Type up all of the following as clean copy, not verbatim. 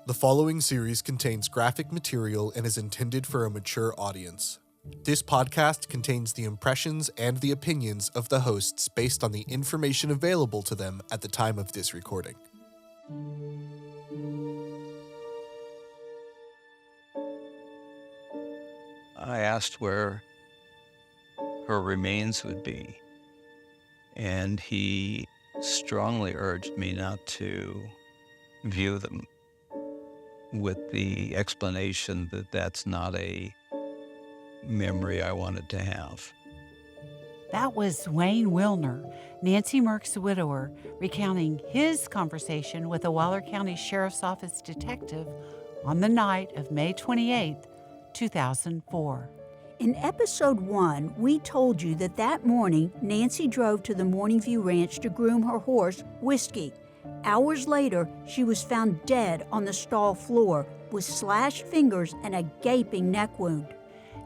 The following series contains graphic material and is intended for a mature audience. This podcast contains the impressions and the opinions of the hosts based on the information available to them at the time of this recording. I asked where her remains would be, and he strongly urged me not to view them, with the explanation that that's not a memory I wanted to have. That was Wayne Wilner, Nancy Merck's widower, recounting his conversation with a Waller County Sheriff's Office detective on the night of May 28, 2004. In episode 1, we told you that morning, Nancy drove to the Morning View Ranch to groom her horse, Whiskey. Hours later, she was found dead on the stall floor with slashed fingers and a gaping neck wound.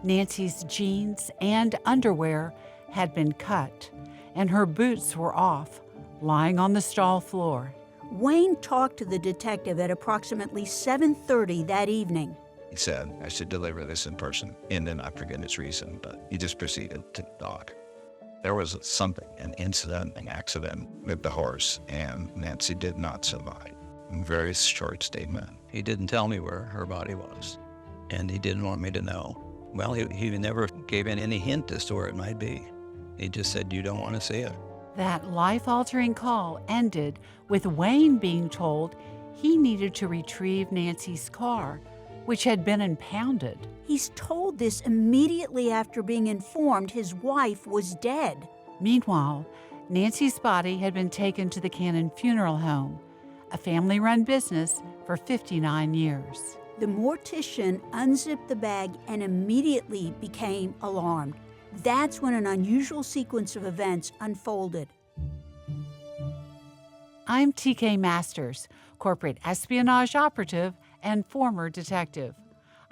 Nancy's jeans and underwear had been cut, and her boots were off, lying on the stall floor. Wayne talked to the detective at approximately 7:30 that evening. He said I should deliver this in person, and then I forget his reason, but he just proceeded to talk. There was something, an incident, an accident with the horse, and Nancy did not survive. Very short statement. He didn't tell me where her body was, and he didn't want me to know. Well, he never gave any hint as to where it might be. He just said, "You don't want to see it." That life-altering call ended with Wayne being told he needed to retrieve Nancy's car, which had been impounded. He's told this immediately after being informed his wife was dead. Meanwhile, Nancy's body had been taken to the Cannon Funeral Home, a family-run business for 59 years. The mortician unzipped the bag and immediately became alarmed. That's when an unusual sequence of events unfolded. I'm TK Masters, corporate espionage operative and former detective.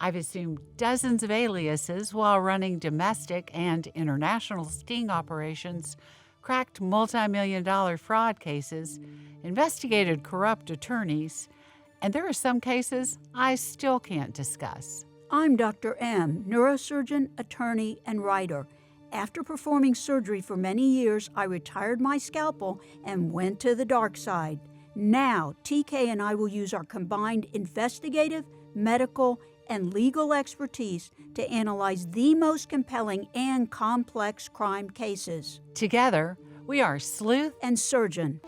I've assumed dozens of aliases while running domestic and international sting operations, cracked multi-million-dollar fraud cases, investigated corrupt attorneys, and there are some cases I still can't discuss. I'm Dr. M, neurosurgeon, attorney, and writer. After performing surgery for many years, I retired my scalpel and went to the dark side. Now, TK and I will use our combined investigative, medical, and legal expertise to analyze the most compelling and complex crime cases. Together, we are Sleuth and Surgeon.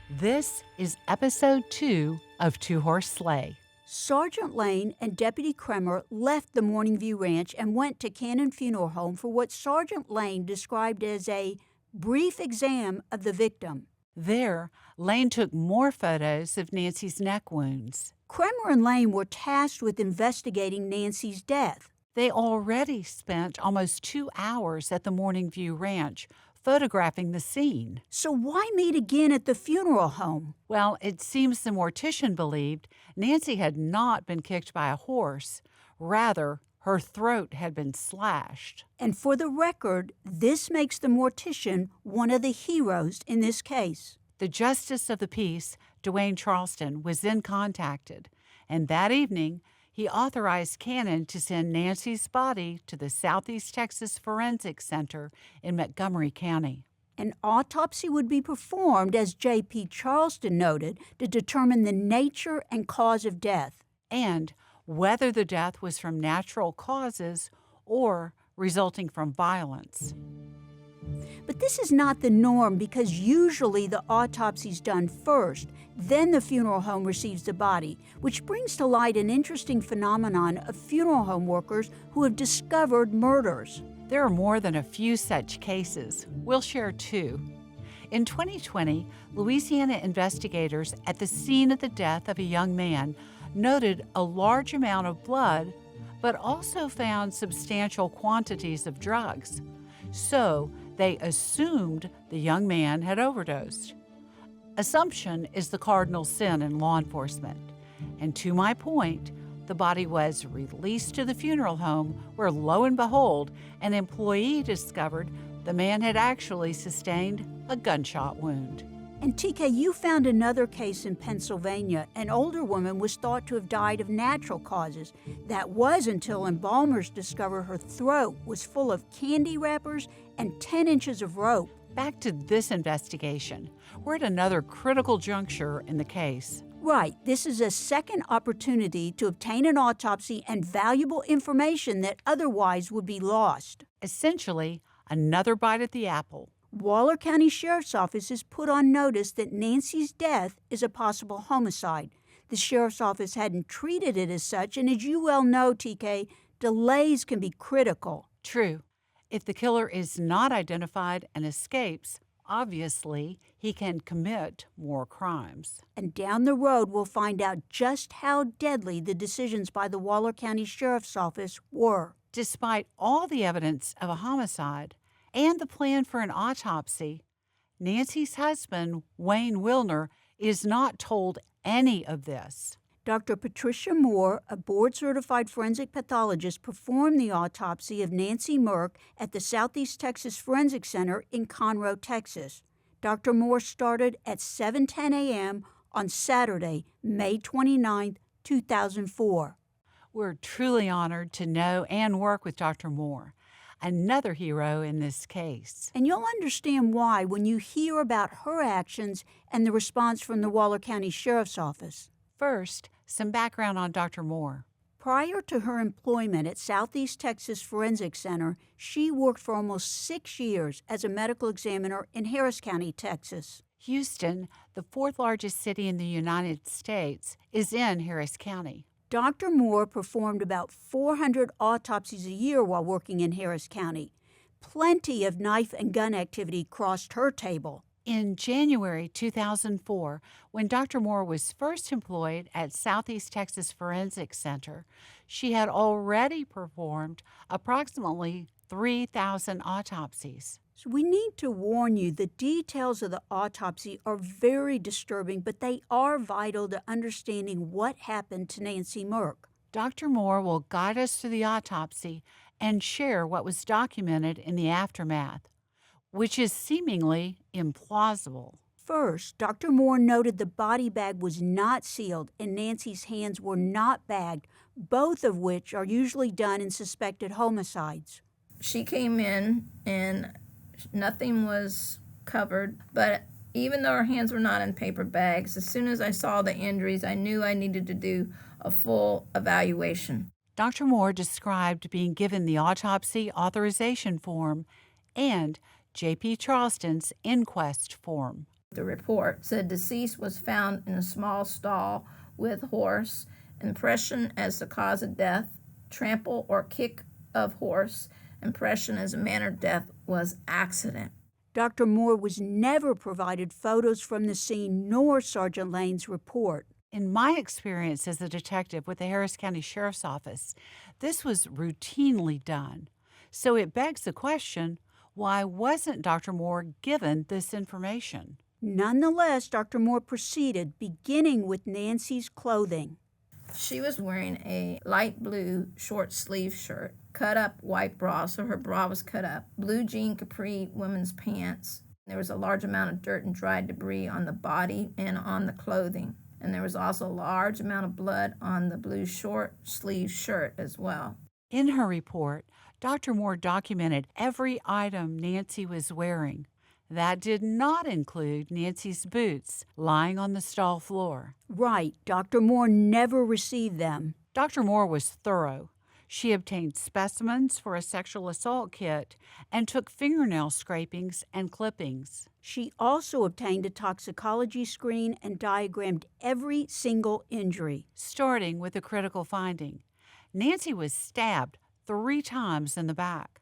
This is episode 2 of Two Horse Sleigh. Sergeant Lane and Deputy Kremer left the Morning View Ranch and went to Cannon Funeral Home for what Sergeant Lane described as a brief exam of the victim. There, Lane took more photos of Nancy's neck wounds. Kremer and Lane were tasked with investigating Nancy's death. They already spent almost 2 hours at the Morning View Ranch photographing the scene. So why meet again at the funeral home? Well, it seems the mortician believed Nancy had not been kicked by a horse. Rather, her throat had been slashed. And for the record, this makes the mortician one of the heroes in this case. The Justice of the Peace, Dwayne Charleston, was then contacted, and that evening, he authorized Cannon to send Nancy's body to the Southeast Texas Forensic Center in Montgomery County. An autopsy would be performed, as J.P. Charleston noted, to determine the nature and cause of death. And whether the death was from natural causes or resulting from violence. But this is not the norm because usually the autopsy is done first, then the funeral home receives the body, which brings to light an interesting phenomenon of funeral home workers who have discovered murders. There are more than a few such cases. We'll share 2. In 2020, Louisiana investigators at the scene of the death of a young man noted a large amount of blood, but also found substantial quantities of drugs. So they assumed the young man had overdosed. Assumption is the cardinal sin in law enforcement. And to my point, the body was released to the funeral home where, lo and behold, an employee discovered the man had actually sustained a gunshot wound. And TK, you found another case in Pennsylvania. An older woman was thought to have died of natural causes. That was until embalmers discovered her throat was full of candy wrappers and 10 inches of rope. Back to this investigation. We're at another critical juncture in the case. Right. This is a second opportunity to obtain an autopsy and valuable information that otherwise would be lost. Essentially, another bite at the apple. Waller County Sheriff's Office is put on notice that Nancy's death is a possible homicide. The Sheriff's Office hadn't treated it as such, and as you well know, TK, delays can be critical. True. If the killer is not identified and escapes, obviously he can commit more crimes. And down the road, we'll find out just how deadly the decisions by the Waller County Sheriff's Office were. Despite all the evidence of a homicide and the plan for an autopsy, Nancy's husband, Wayne Wilner, is not told any of this. Dr. Patricia Moore, a board-certified forensic pathologist, performed the autopsy of Nancy Merck at the Southeast Texas Forensic Center in Conroe, Texas. Dr. Moore started at 7:10 a.m. on Saturday, May 29, 2004. We're truly honored to know and work with Dr. Moore, another hero in this case. And you'll understand why when you hear about her actions and the response from the Waller County Sheriff's Office. First, some background on Dr. Moore. Prior to her employment at Southeast Texas Forensic Center, she worked for almost 6 years as a medical examiner in Harris County, Texas. Houston, the fourth largest city in the United States, is in Harris County. Dr. Moore performed about 400 autopsies a year while working in Harris County. Plenty of knife and gun activity crossed her table. In January 2004, when Dr. Moore was first employed at Southeast Texas Forensic Center, she had already performed approximately 3,000 autopsies. So we need to warn you, the details of the autopsy are very disturbing, but they are vital to understanding what happened to Nancy Merck. Dr. Moore will guide us through the autopsy and share what was documented in the aftermath, which is seemingly implausible. First, Dr. Moore noted the body bag was not sealed and Nancy's hands were not bagged, both of which are usually done in suspected homicides. She came in and nothing was covered, but even though her hands were not in paper bags, as soon as I saw the injuries, I knew I needed to do a full evaluation. Dr. Moore described being given the autopsy authorization form and J.P. Charleston's inquest form. The report said deceased was found in a small stall with horse, impression as the cause of death, trample or kick of horse, impression as a manner of death was accident. Dr. Moore was never provided photos from the scene nor Sergeant Lane's report. In my experience as a detective with the Harris County Sheriff's Office, this was routinely done. So it begs the question, why wasn't Dr. Moore given this information? Nonetheless, Dr. Moore proceeded, beginning with Nancy's clothing. She was wearing a light blue short sleeve shirt, cut up white bra, so her bra was cut up, blue jean capri women's pants. There was a large amount of dirt and dry debris on the body and on the clothing. And there was also a large amount of blood on the blue short sleeve shirt as well. In her report, Dr. Moore documented every item Nancy was wearing. That did not include Nancy's boots lying on the stall floor. Right. Dr. Moore never received them. Dr. Moore was thorough. She obtained specimens for a sexual assault kit and took fingernail scrapings and clippings. She also obtained a toxicology screen and diagrammed every single injury. Starting with a critical finding. Nancy was stabbed 3 times in the back.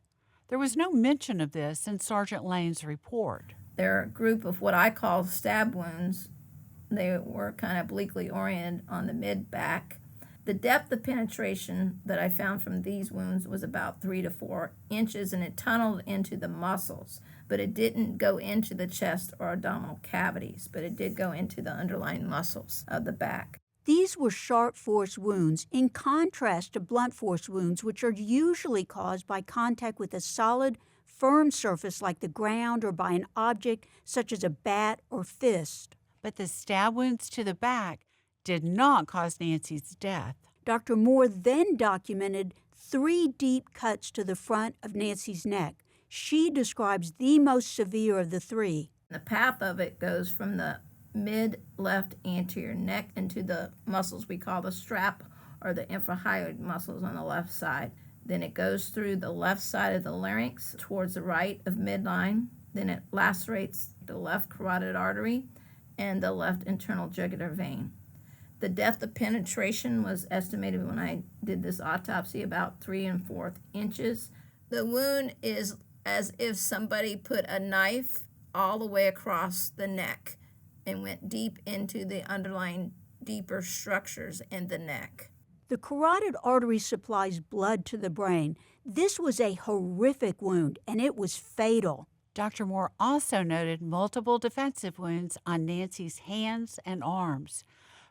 There was no mention of this in Sergeant Lane's report. There are a group of what I call stab wounds. They were kind of obliquely oriented on the mid-back. The depth of penetration that I found from these wounds was about 3 to 4 inches, and it tunneled into the muscles, but it didn't go into the chest or abdominal cavities, but it did go into the underlying muscles of the back. These were sharp force wounds, in contrast to blunt force wounds, which are usually caused by contact with a solid, firm surface like the ground or by an object such as a bat or fist. But the stab wounds to the back did not cause Nancy's death. Dr. Moore then documented 3 deep cuts to the front of Nancy's neck. She describes the most severe of the 3. The path of it goes from the mid-left anterior neck into the muscles we call the strap or the infrahyoid muscles on the left side. Then it goes through the left side of the larynx towards the right of midline. Then it lacerates the left carotid artery and the left internal jugular vein. The depth of penetration was estimated when I did this autopsy about 3 1/4 inches. The wound is as if somebody put a knife all the way across the neck and went deep into the underlying deeper structures in the neck. The carotid artery supplies blood to the brain. This was a horrific wound, and it was fatal. Dr. Moore also noted multiple defensive wounds on Nancy's hands and arms,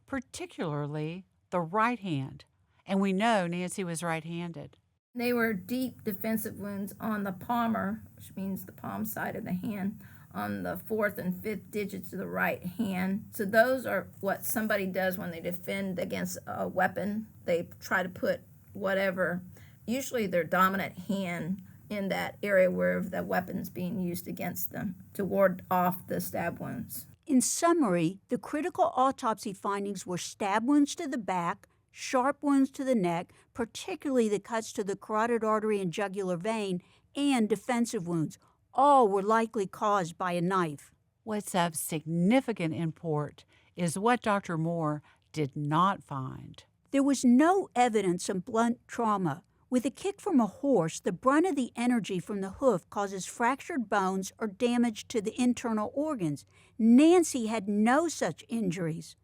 particularly the right hand, and we know Nancy was right-handed. They were deep defensive wounds on the palmar, which means the palm side of the hand, on the 4th and 5th digits of the right hand. So those are what somebody does when they defend against a weapon. They try to put whatever, usually their dominant hand, in that area where the weapon's being used against them to ward off the stab wounds. In summary, the critical autopsy findings were stab wounds to the back, sharp wounds to the neck, particularly the cuts to the carotid artery and jugular vein, and defensive wounds. All were likely caused by a knife. What's of significant import is what Dr. Moore did not find. There was no evidence of blunt trauma. With a kick from a horse, the brunt of the energy from the hoof causes fractured bones or damage to the internal organs. Nancy had no such injuries.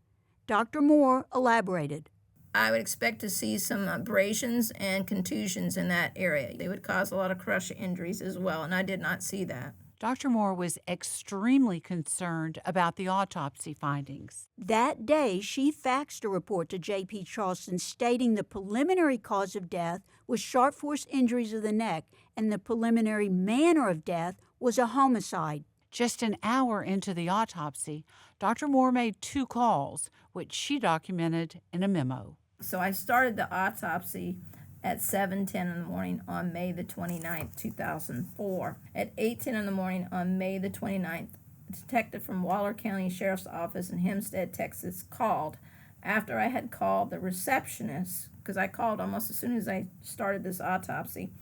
Dr. Moore elaborated. I would expect to see some abrasions and contusions in that area. They would cause a lot of crush injuries as well, and I did not see that. Dr. Moore was extremely concerned about the autopsy findings. That day, she faxed a report to J.P. Charleston stating the preliminary cause of death was sharp force injuries of the neck and the preliminary manner of death was a homicide. Just an hour into the autopsy, Dr. Moore made 2 calls, which she documented in a memo. So I started the autopsy at 7:10 in the morning on May the 29th, 2004. At 8:10 in the morning on May the 29th, a detective from Waller County Sheriff's Office in Hempstead, Texas, called. After I had called the receptionist, because I called almost as soon as I started this autopsy,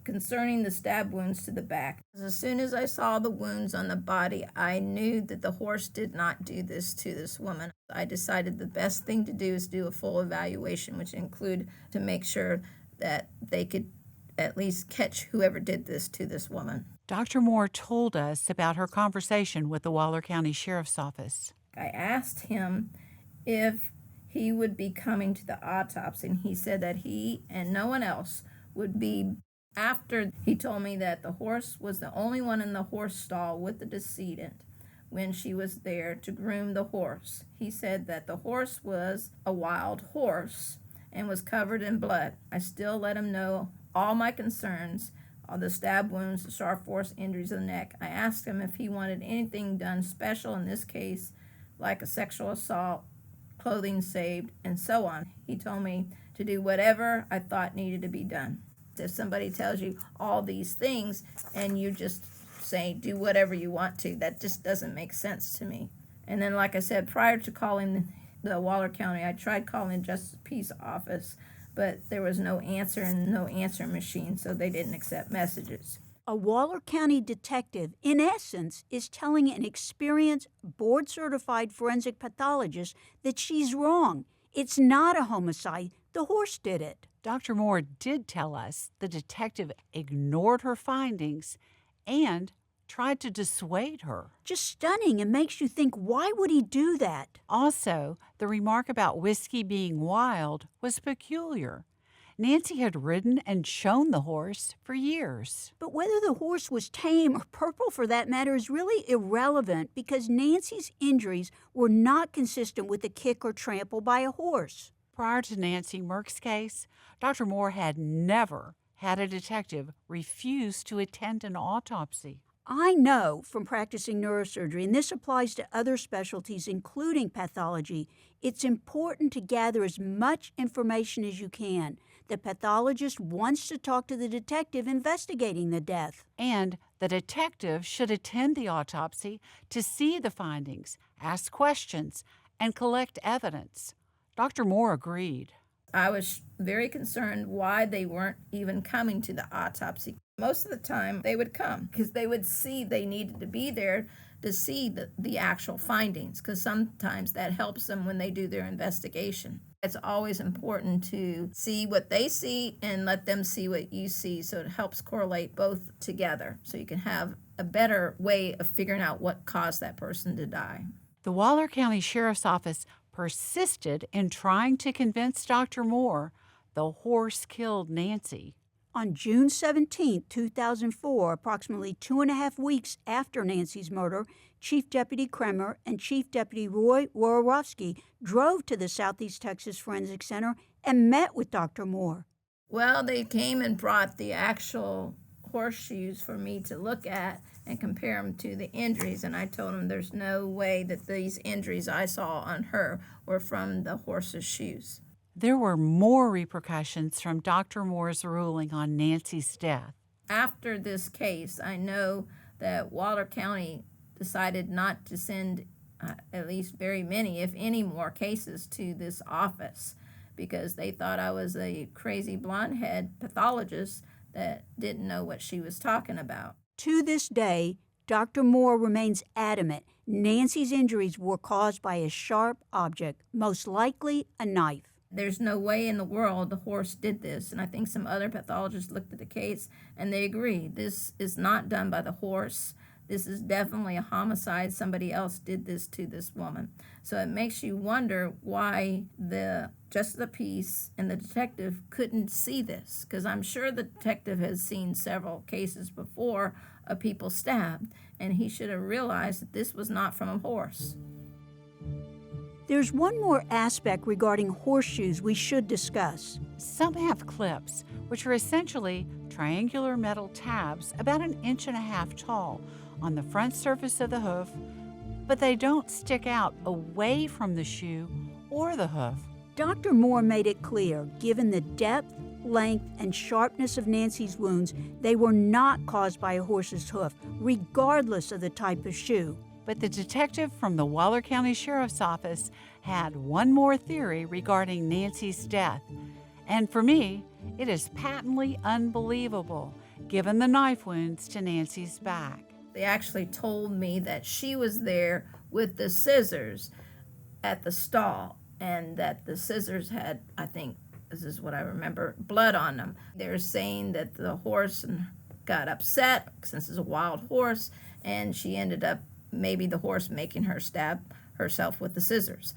concerning the stab wounds to the back. As soon as I saw the wounds on the body, I knew that the horse did not do this to this woman. I decided the best thing to do is do a full evaluation, which include to make sure that they could at least catch whoever did this to this woman. Dr. Moore told us about her conversation with the Waller County Sheriff's Office. I asked him if he would be coming to the autopsy, and he said that he and no one else would be. After he told me that the horse was the only one in the horse stall with the decedent when she was there to groom the horse. He said that the horse was a wild horse and was covered in blood. I still let him know all my concerns, all the stab wounds, the sharp force injuries of the neck. I asked him if he wanted anything done special in this case, like a sexual assault, clothing saved, and so on. He told me to do whatever I thought needed to be done. If somebody tells you all these things and you just say do whatever you want to, that just doesn't make sense to me. And then, like I said, prior to calling the Waller County, I tried calling the Justice Peace Office, but there was no answer and no answer machine, so they didn't accept messages. A Waller County detective, in essence, is telling an experienced, board-certified forensic pathologist that she's wrong. It's not a homicide. The horse did it. Dr. Moore did tell us the detective ignored her findings and tried to dissuade her. Just stunning and makes you think, why would he do that? Also, the remark about whiskey being wild was peculiar. Nancy had ridden and shown the horse for years. But whether the horse was tame or purple for that matter is really irrelevant because Nancy's injuries were not consistent with a kick or trample by a horse. Prior to Nancy Merck's case, Dr. Moore had never had a detective refuse to attend an autopsy. I know from practicing neurosurgery, and this applies to other specialties, including pathology, it's important to gather as much information as you can. The pathologist wants to talk to the detective investigating the death. And the detective should attend the autopsy to see the findings, ask questions, and collect evidence. Dr. Moore agreed. I was very concerned why they weren't even coming to the autopsy. Most of the time they would come because they would see they needed to be there to see the actual findings, because sometimes that helps them when they do their investigation. It's always important to see what they see and let them see what you see, so it helps correlate both together so you can have a better way of figuring out what caused that person to die. The Waller County Sheriff's Office persisted in trying to convince Dr. Moore the horse killed Nancy. On June 17, 2004, approximately 2.5 weeks after Nancy's murder, Chief Deputy Kremer and Chief Deputy Roy Worowski drove to the Southeast Texas Forensic Center and met with Dr. Moore. Well, they came and brought the actual horseshoes for me to look at and compare them to the injuries, and I told them there's no way that these injuries I saw on her were from the horse's shoes. There were more repercussions from Dr. Moore's ruling on Nancy's death. After this case, I know that Waller County decided not to send at least very many, if any, more cases to this office because they thought I was a crazy blonde-head pathologist that didn't know what she was talking about. To this day, Dr. Moore remains adamant Nancy's injuries were caused by a sharp object, most likely a knife. There's no way in the world the horse did this, and I think some other pathologists looked at the case and they agree. This is not done by the horse. This is definitely a homicide. Somebody else did this to this woman. So it makes you wonder why the justice of the peace and the detective couldn't see this, because I'm sure the detective has seen several cases before of people stabbed, and he should have realized that this was not from a horse. There's one more aspect regarding horseshoes we should discuss. Some have clips, which are essentially triangular metal tabs about 1.5 inches tall on the front surface of the hoof, but they don't stick out away from the shoe or the hoof. Dr. Moore made it clear, given the depth, length, and sharpness of Nancy's wounds, they were not caused by a horse's hoof, regardless of the type of shoe. But the detective from the Waller County Sheriff's Office had one more theory regarding Nancy's death. And for me, it is patently unbelievable, given the knife wounds to Nancy's back. They actually told me that she was there with the scissors at the stall, and that the scissors had, I think, this is what I remember, blood on them. They're saying that the horse got upset, since it's a wild horse, and she ended up, maybe the horse making her stab herself with the scissors.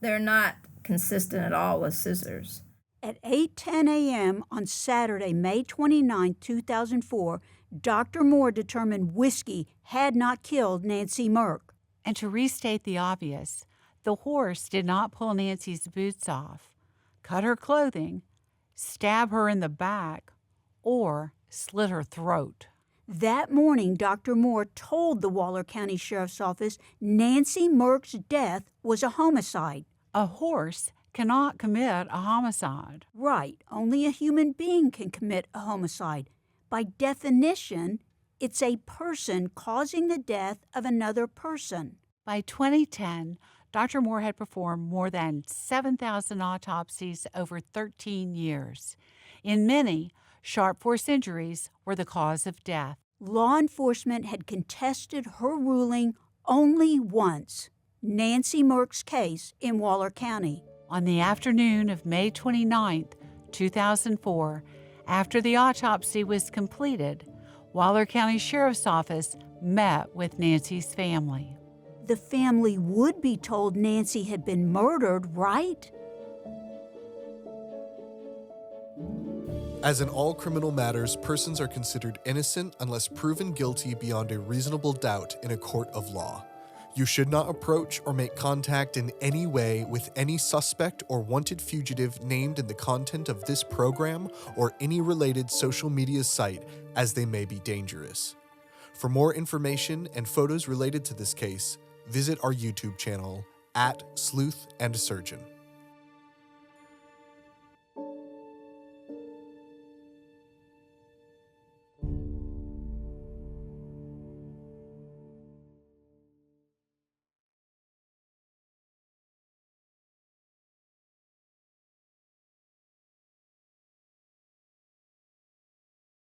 They're not consistent at all with scissors. At 8:10 a.m. on Saturday, May 29, 2004, Dr. Moore determined whiskey had not killed Nancy Merck. And to restate the obvious, the horse did not pull Nancy's boots off, cut her clothing, stab her in the back, or slit her throat. That morning, Dr. Moore told the Waller County Sheriff's Office Nancy Merck's death was a homicide. A horse cannot commit a homicide. Right, only a human being can commit a homicide. By definition, it's a person causing the death of another person. By 2010, Dr. Moore had performed more than 7,000 autopsies over 13 years. In many, sharp force injuries were the cause of death. Law enforcement had contested her ruling only once, Nancy Merck's case in Waller County. On the afternoon of May 29, 2004, after the autopsy was completed, Waller County Sheriff's Office met with Nancy's family. The family would be told Nancy had been murdered, right? As in all criminal matters, persons are considered innocent unless proven guilty beyond a reasonable doubt in a court of law. You should not approach or make contact in any way with any suspect or wanted fugitive named in the content of this program or any related social media site, as they may be dangerous. For more information and photos related to this case, visit our YouTube channel @sleuth&surgeon.